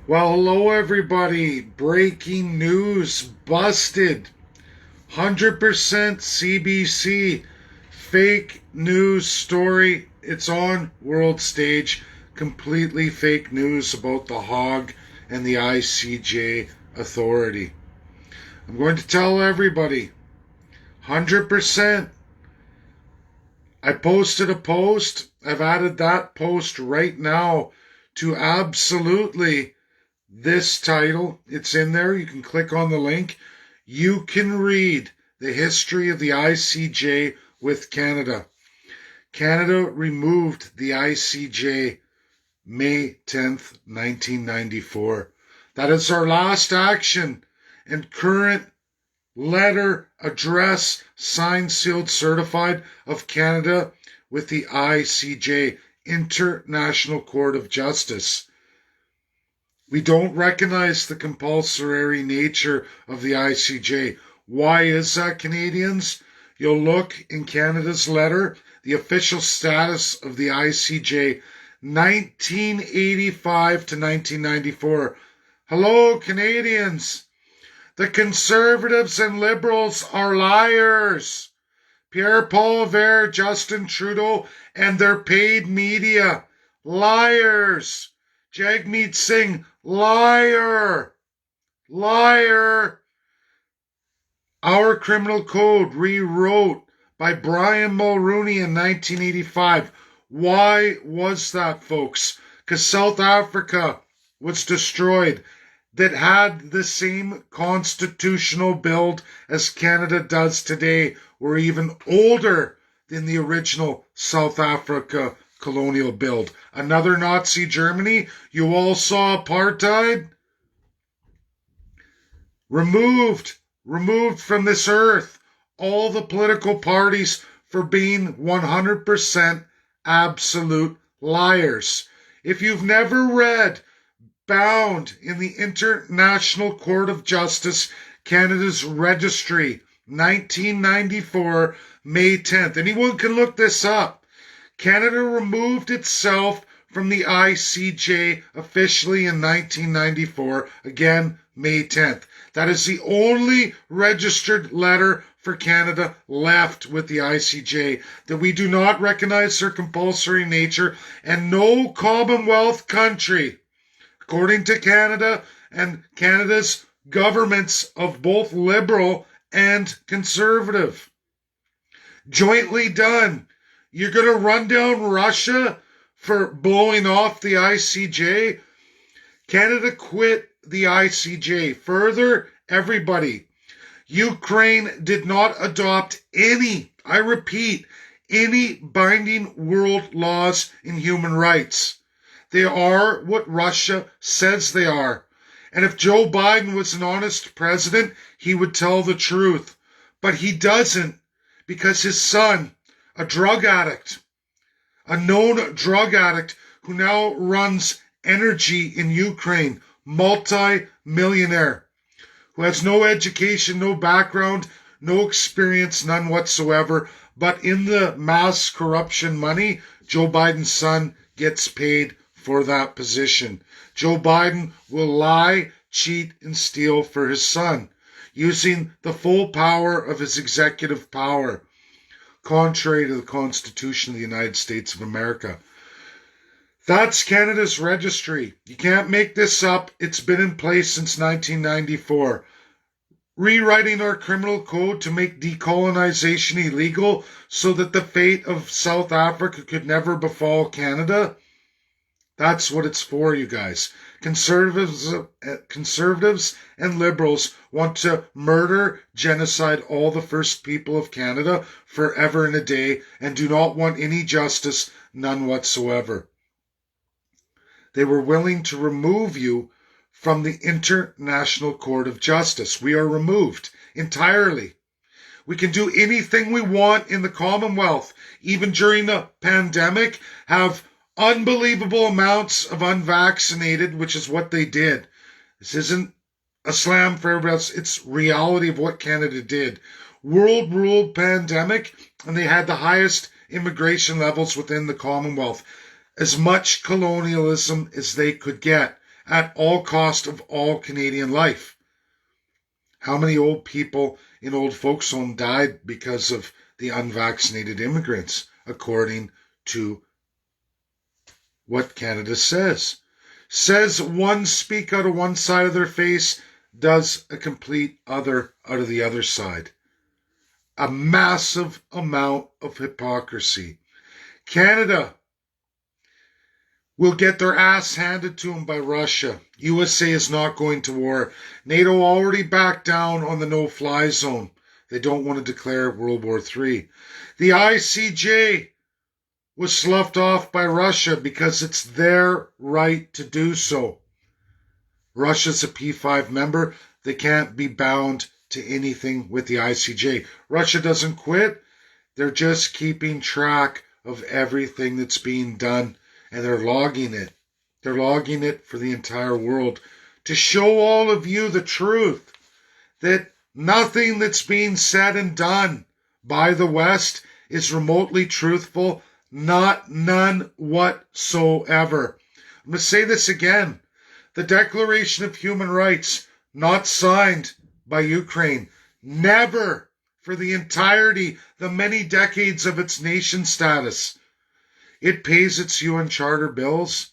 Well, hello everybody. Breaking news busted. 100% CBC. Fake news story. It's on world stage. Completely fake news about the hog and the ICJ authority. I'm going to tell everybody. 100%. I posted a post. I've added that post right now to absolutely this title. It's in there. You can click on the link. You can read the history of the ICJ with Canada. Canada removed the ICJ May 10th, 1994. That is our last action and current letter, address, signed, sealed, certified of Canada with the ICJ, International Court of Justice. We don't recognize the compulsory nature of the ICJ. Why is that, Canadians? You'll look in Canada's letter, the official status of the ICJ, 1985 to 1994. Hello, Canadians. The Conservatives and Liberals are liars. Pierre Poilievre, Justin Trudeau, and their paid media, liars. Jagmeet Singh, liar. Liar. Our criminal code rewrote by Brian Mulroney in 1985. Why was that, folks? Because South Africa was destroyed, that had the same constitutional build as Canada does today. We're even older than the original South Africa colonial build. Another Nazi Germany. You all saw apartheid. Removed from this earth all the political parties for being 100% absolute liars. If you've never read Bound in the International Court of Justice, Canada's Registry, 1994, May 10th. Anyone can look this up. Canada removed itself from the ICJ officially in 1994, again, May 10th. That is the only registered letter for Canada left with the ICJ, that we do not recognize their compulsory nature, and no Commonwealth country, according to Canada and Canada's governments of both Liberal and Conservative, jointly done. You're going to run down Russia for blowing off the ICJ? Canada quit the ICJ. Further, everybody, Ukraine did not adopt any, I repeat, any binding world laws in human rights. They are what Russia says they are. And if Joe Biden was an honest president, he would tell the truth. But he doesn't, because his son, a drug addict, a known drug addict who now runs energy in Ukraine, multi-millionaire, who has no education, no background, no experience, none whatsoever, but in the mass corruption money, Joe Biden's son gets paid for that position. Joe Biden will lie, cheat, and steal for his son, using the full power of his executive power, contrary to the Constitution of the United States of America. That's Canada's registry. You can't make this up. It's been in place since 1994. Rewriting our criminal code to make decolonization illegal so that the fate of South Africa could never befall Canada. That's what it's for, you guys. Conservatives and Liberals want to murder, genocide all the first people of Canada forever and a day, and do not want any justice, none whatsoever. They were willing to remove you from the International Court of Justice. We are removed entirely. We can do anything we want in the Commonwealth, even during the pandemic, have unbelievable amounts of unvaccinated, which is what they did. This isn't a slam for everybody else. It's reality of what Canada did. World ruled pandemic, and they had the highest immigration levels within the Commonwealth. As much colonialism as they could get. at all cost of all Canadian life. How many old people in old folks' home died because of the unvaccinated immigrants, according to what Canada says? Says one speak out of one side of their face, does a complete other out of the other side. A massive amount of hypocrisy. Canada will get their ass handed to them by Russia. USA is not going to war. NATO already backed down on the no-fly zone. They don't want to declare World War III. The ICJ was sloughed off by Russia because it's their right to do so. Russia's a P5 member. They can't be bound to anything with the ICJ. Russia doesn't quit. They're just keeping track of everything that's being done, and they're logging it. They're logging it for the entire world to show all of you the truth, that nothing that's being said and done by the West is remotely truthful, none whatsoever. I'm going to say this again. The Declaration of Human Rights, not signed by Ukraine, never, for the entirety, the many decades of its nation status. It pays its UN Charter bills.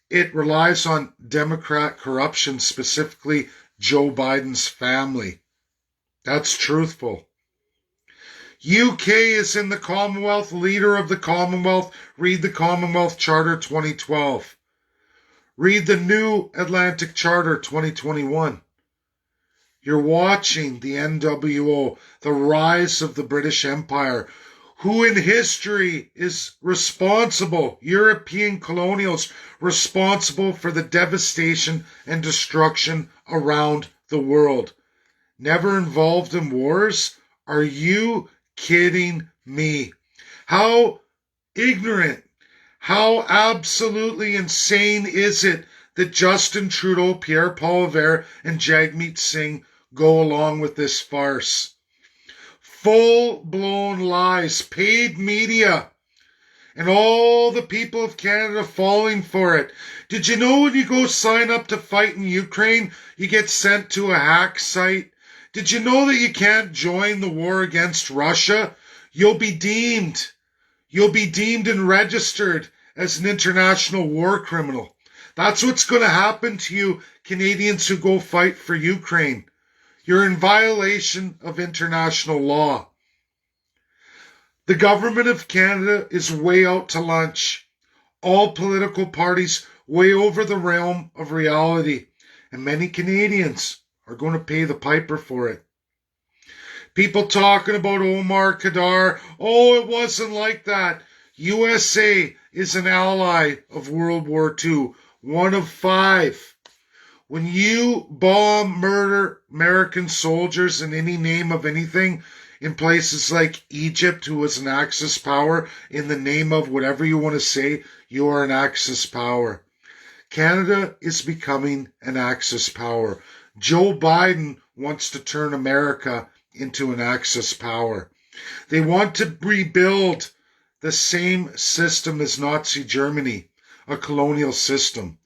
It relies on Democrat corruption, specifically Joe Biden's family. That's truthful. UK is in the Commonwealth, leader of the Commonwealth. Read the Commonwealth Charter 2012. Read the New Atlantic Charter 2021. You're watching the NWO, the rise of the British Empire, who in history is responsible, European colonials, responsible for the devastation and destruction around the world. Never involved in wars? Are you kidding me? How ignorant, how absolutely insane is it that Justin Trudeau, Pierre Poilievre, and Jagmeet Singh go along with this farce? Full-blown lies, paid media, and all the people of Canada falling for it. Did you know when you go sign up to fight in Ukraine, you get sent to a hack site? Did you know that you can't join the war against Russia? You'll be deemed and registered as an international war criminal. That's what's going to happen to you Canadians who go fight for Ukraine. You're in violation of international law. The government of Canada is way out to lunch. All political parties way over the realm of reality. And many Canadians are going to pay the piper for it. People talking about Omar Khadr. Oh, it wasn't like that. USA is an ally of World War II. One of 5. When you bomb, murder American soldiers in any name of anything in places like Egypt, who was an Axis power, in the name of whatever you want to say, you are an Axis power. Canada is becoming an Axis power. Joe Biden wants to turn America into an Axis power. They want to rebuild the same system as Nazi Germany, a colonial system.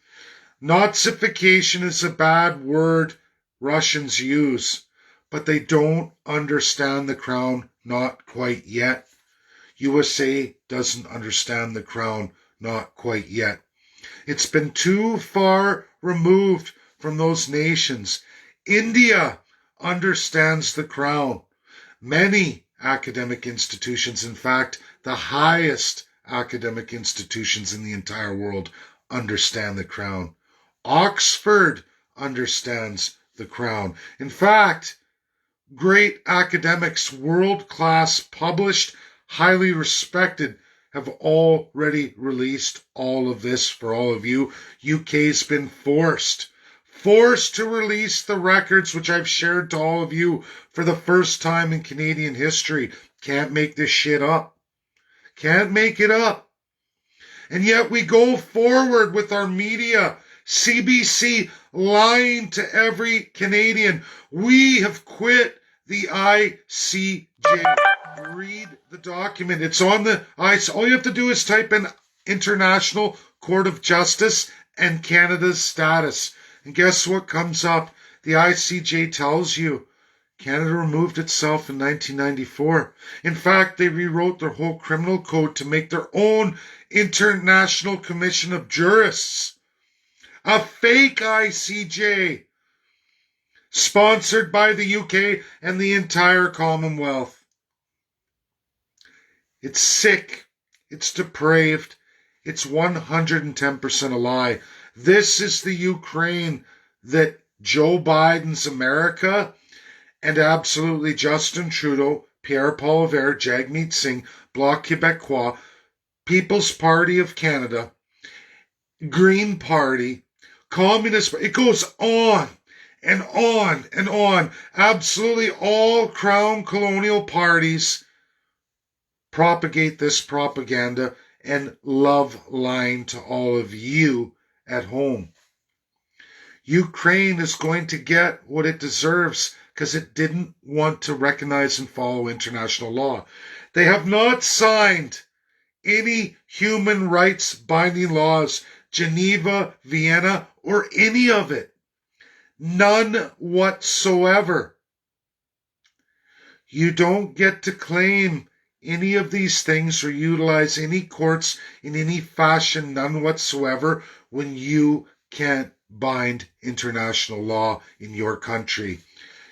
Nazification is a bad word Russians use, but they don't understand the crown, not quite yet. USA doesn't understand the crown, not quite yet. It's been too far removed from those nations. India understands the crown. Many academic institutions, in fact, the highest academic institutions in the entire world, understand the crown. Oxford understands the crown. In fact, great academics, world-class, published, highly respected, have already released all of this for all of you. UK's been forced to release the records which I've shared to all of you for the first time in Canadian history. Can't make this shit up. Can't make it up. And yet we go forward with our media, CBC lying to every Canadian. We have quit the ICJ. Read the document. It's on the ICJ. All you have to do is type in International Court of Justice, and Canada's status. And guess what comes up? The ICJ tells you Canada removed itself in 1994. In fact, they rewrote their whole criminal code to make their own International Commission of Jurists. A fake ICJ, sponsored by the UK and the entire Commonwealth. It's sick. It's depraved. It's 110% a lie. This is the Ukraine that Joe Biden's America and absolutely Justin Trudeau, Pierre Poilievre, Jagmeet Singh, Bloc Québécois, People's Party of Canada, Green Party, Communist, it goes on and on and on. Absolutely all crown colonial parties propagate this propaganda and love lying to all of you at home. Ukraine is going to get what it deserves because it didn't want to recognize and follow international law. They have not signed any human rights binding laws, Geneva, Vienna, or any of it. None whatsoever. You don't get to claim any of these things or utilize any courts in any fashion, none whatsoever, when you can't bind international law in your country.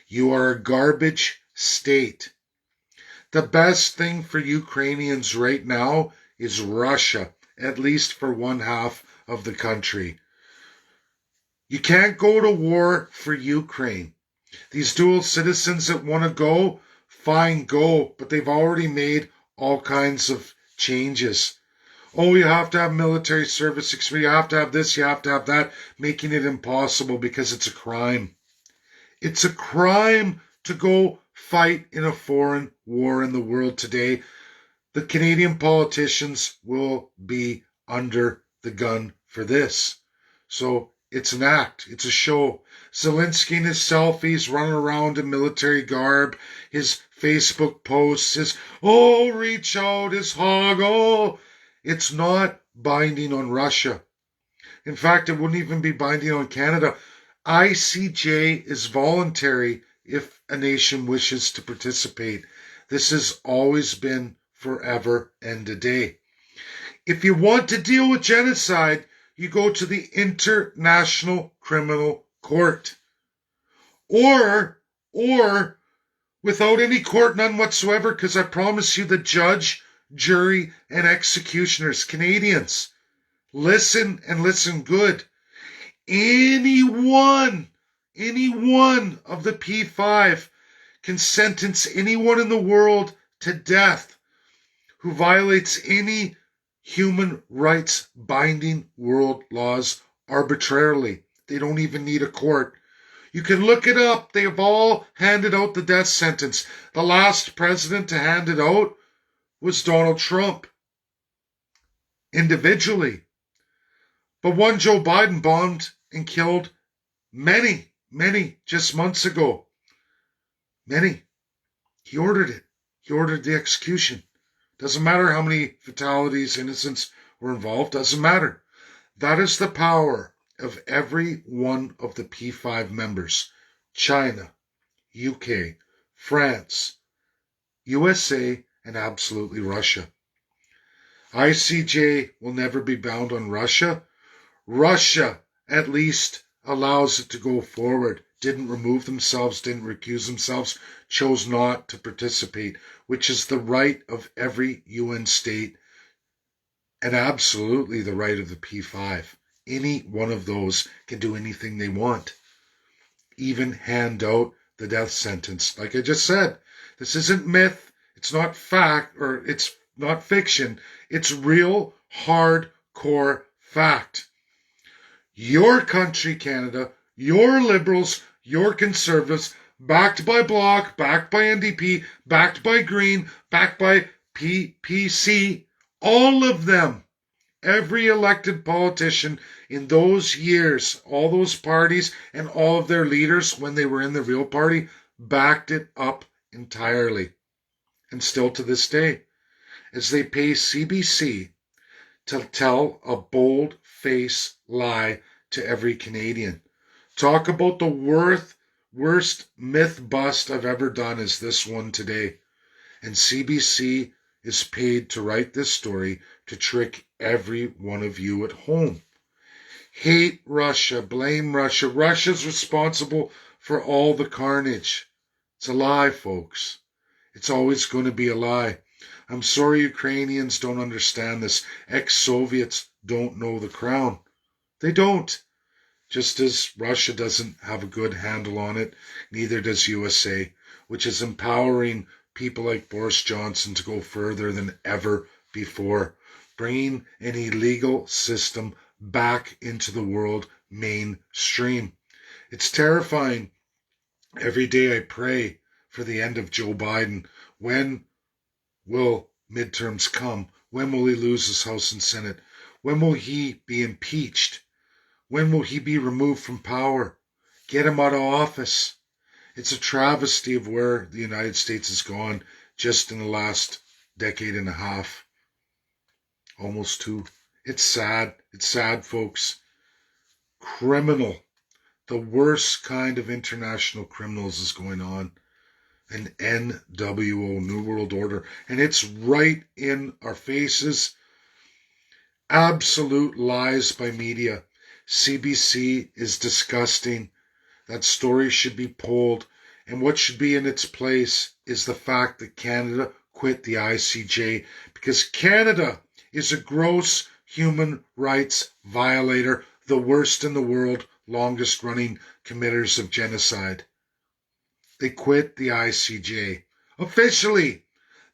You are a garbage state. The best thing for Ukrainians right now is Russia, at least for one half of the country. You can't go to war for Ukraine. These dual citizens that want to go, fine, go, but they've already made all kinds of changes. Oh, you have to have military service experience, you have to have this, you have to have that, making it impossible because it's a crime. It's a crime to go fight in a foreign war in the world today. The Canadian politicians will be under the gun for this. So it's an act. It's a show. Zelensky and his selfies running around in military garb, his Facebook posts, his, oh, reach out, his hog, oh. It's not binding on Russia. In fact, it wouldn't even be binding on Canada. ICJ is voluntary if a nation wishes to participate. This has always been forever and a day. If you want to deal with genocide, you go to the International Criminal Court. Or without any court, none whatsoever, because I promise you the judge, jury, and executioners, Canadians, listen and listen good. Any one of the P5 can sentence anyone in the world to death who violates any human rights binding world laws arbitrarily. They don't even need a court. You can look it up. They have all handed out the death sentence. The last president to hand it out was Donald Trump, individually. But one Joe Biden bombed and killed many just months ago. Many. He ordered it. He ordered the execution. Doesn't matter how many fatalities, innocents were involved. Doesn't matter. That is the power of every one of the P5 members. China, UK, France, USA, and absolutely Russia. ICJ will never be bound on Russia. Russia at least allows it to go forward. Didn't remove themselves, didn't recuse themselves, chose not to participate, which is the right of every UN state and absolutely the right of the P5. Any one of those can do anything they want, even hand out the death sentence. Like I just said, this isn't myth, it's not fact, or it's not fiction, it's real hardcore fact. Your country, Canada, your Liberals, your Conservatives, backed by Bloc, backed by NDP, backed by Green, backed by PPC, all of them, every elected politician in those years, all those parties and all of their leaders when they were in the real party, backed it up entirely. And still to this day, as they pay CBC to tell a bold, face lie to every Canadian. Talk about the worst myth bust I've ever done is this one today. And CBC is paid to write this story to trick every one of you at home. Hate Russia, blame Russia. Russia's responsible for all the carnage. It's a lie, folks. It's always going to be a lie. I'm sorry Ukrainians don't understand this. Ex-Soviets don't know the crown. They don't. Just as Russia doesn't have a good handle on it, neither does USA, which is empowering people like Boris Johnson to go further than ever before, bringing an illegal system back into the world mainstream. It's terrifying. Every day I pray for the end of Joe Biden. When will midterms come? When will he lose his House and Senate? When will he be impeached? When will he be removed from power? Get him out of office. It's a travesty of where the United States has gone just in the last decade and a half. Almost two. It's sad. It's sad, folks. Criminal. The worst kind of international criminals is going on. An NWO, New World Order. And it's right in our faces. Absolute lies by media. CBC is disgusting. That story should be pulled. And what should be in its place is the fact that Canada quit the ICJ because Canada is a gross human rights violator, the worst in the world, longest running committers of genocide. They quit the ICJ. Officially.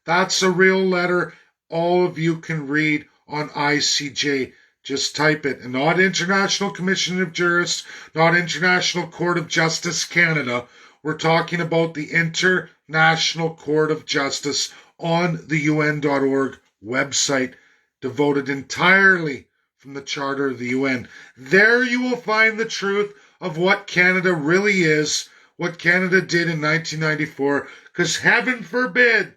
That's a real letter all of you can read on ICJ. Just type it. And not International Commission of Jurists, not International Court of Justice Canada. We're talking about the International Court of Justice on the UN.org website, devoted entirely from the Charter of the UN. There you will find the truth of what Canada really is, what Canada did in 1994, because heaven forbid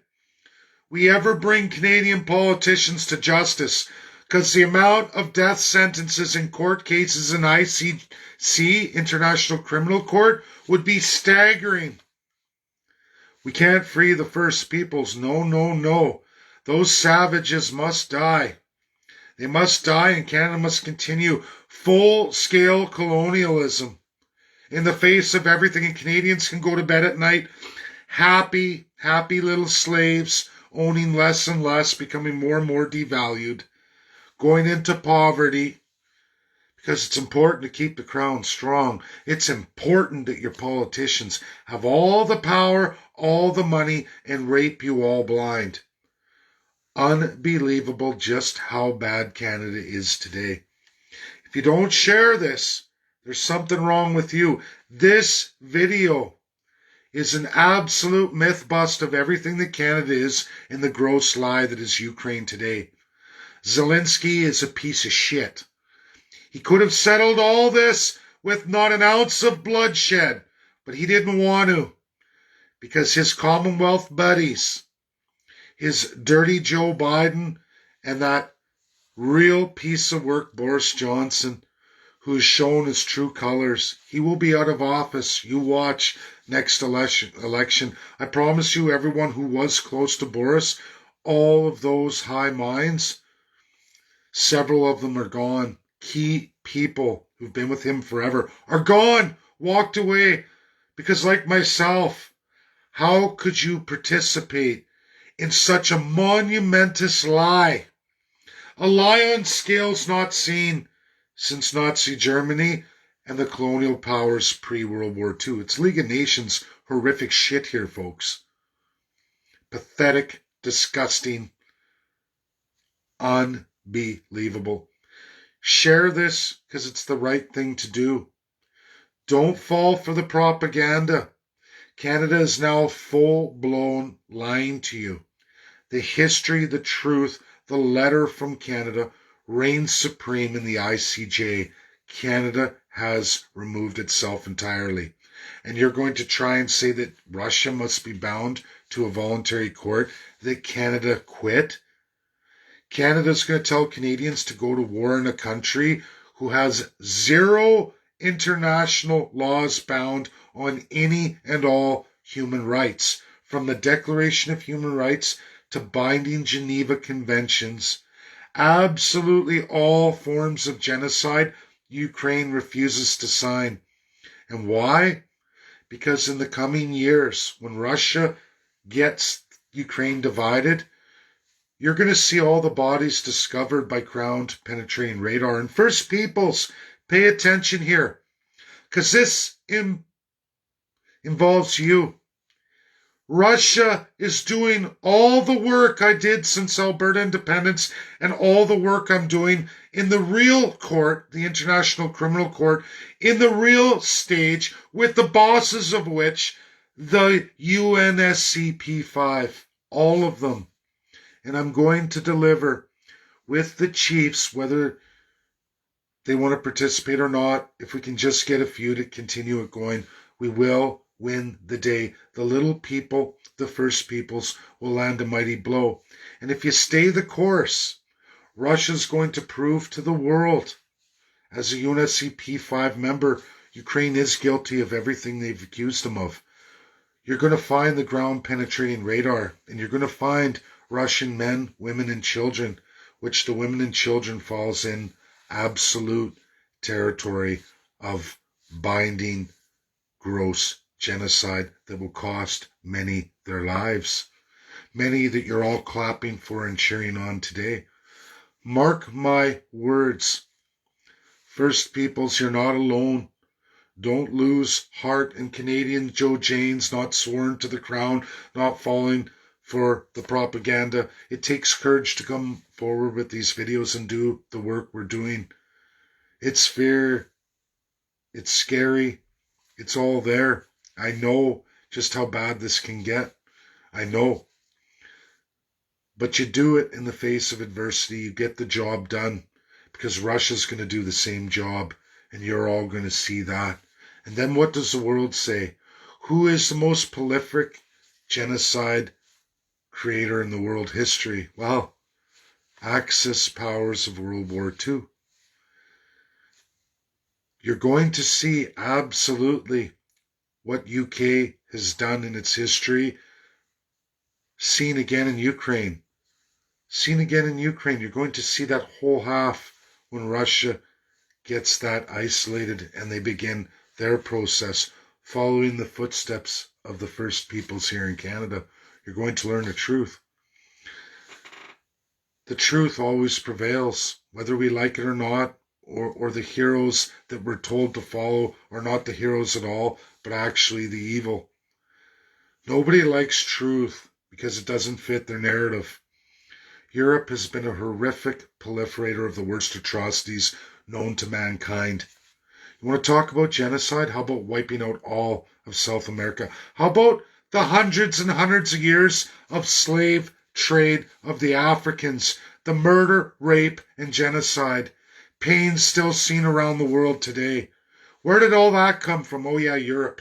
we ever bring Canadian politicians to justice, because the amount of death sentences in court cases in ICC, International Criminal Court, would be staggering. We can't free the First Peoples. No, no, no. Those savages must die. They must die, and Canada must continue full-scale colonialism in the face of everything, and Canadians can go to bed at night happy, happy little slaves, owning less and less, becoming more and more devalued, going into poverty, because it's important to keep the crown strong. It's important that your politicians have all the power, all the money, and rape you all blind. Unbelievable just how bad Canada is today. If you don't share this, there's something wrong with you. This video is an absolute myth bust of everything that Canada is and the gross lie that is Ukraine today. Zelensky is a piece of shit. He could have settled all this with not an ounce of bloodshed, but he didn't want to, because his Commonwealth buddies, his dirty Joe Biden, and that real piece of work Boris Johnson, who has shown his true colors, he will be out of office. You watch next election. I promise you, everyone who was close to Boris, all of those high minds, several of them are gone. Key people who've been with him forever are gone, walked away, because like myself, how could you participate in such a monumentous lie? A lie on scales not seen since Nazi Germany and the colonial powers pre-World War II. It's League of Nations horrific shit here, folks. Pathetic, disgusting, unbelievable. Share this because it's the right thing to do. Don't fall for the propaganda. Canada is now full-blown lying to you. The history, the truth, the letter from Canada reigns supreme in the ICJ. Canada has removed itself entirely. And you're going to try and say that Russia must be bound to a voluntary court, that Canada quit? Canada's going to tell Canadians to go to war in a country who has zero international laws bound on any and all human rights, from the Declaration of Human Rights to binding Geneva Conventions. Absolutely all forms of genocide, Ukraine refuses to sign. And why? Because in the coming years, when Russia gets Ukraine divided, you're going to see all the bodies discovered by ground-penetrating radar. And First Peoples, pay attention here, because this involves you. Russia is doing all the work I did since Alberta independence and all the work I'm doing in the real court, the International Criminal Court, in the real stage, with the bosses of which, the UNSCP5, all of them. And I'm going to deliver with the chiefs, whether they want to participate or not. If we can just get a few to continue it going, we will win the day. The little people, the First Peoples, will land a mighty blow. And if you stay the course, Russia's going to prove to the world, as a UNSCP5 member, Ukraine is guilty of everything they've accused them of. You're going to find the ground-penetrating radar, and you're going to find Russian men, women, and children, which the women and children falls in absolute territory of binding, gross genocide that will cost many their lives. Many that you're all clapping for and cheering on today. Mark my words. First Peoples, you're not alone. Don't lose heart. And Canadian Joe Jane's not sworn to the crown, not falling for the propaganda. It takes courage to come forward with these videos and do the work we're doing. It's fear. It's scary. It's all there. I know just how bad this can get. I know. But you do it in the face of adversity. You get the job done, because Russia's going to do the same job, and you're all going to see that. And then what does the world say? Who is the most prolific genocide creator in the world history? Well, Axis powers of World War II. You're going to see absolutely what UK has done in its history, seen again in Ukraine. Seen again in Ukraine. You're going to see that whole half when Russia gets that isolated and they begin their process following the footsteps of the First Peoples here in Canada. You're going to learn the truth. The truth always prevails, whether we like it or not, or the heroes that we're told to follow are not the heroes at all, but actually the evil. Nobody likes truth because it doesn't fit their narrative. Europe has been a horrific proliferator of the worst atrocities known to mankind. You want to talk about genocide? How about wiping out all of South America? How about the hundreds and hundreds of years of slave trade of the Africans, the murder, rape, and genocide, pain still seen around the world today? Where did all that come from? Oh yeah, Europe.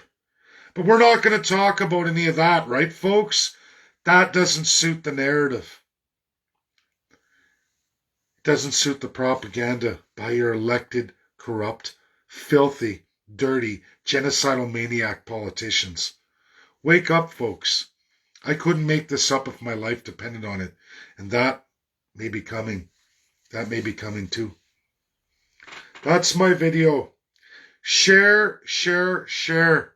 But we're not going to talk about any of that, right, folks? That doesn't suit the narrative. It doesn't suit the propaganda by your elected, corrupt, filthy, dirty, genocidal maniac politicians. Wake up, folks. I couldn't make this up if my life depended on it. And that may be coming. That may be coming too. That's my video. Share, share, share.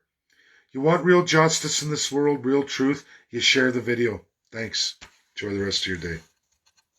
You want real justice in this world, real truth? You share the video. Thanks. Enjoy the rest of your day.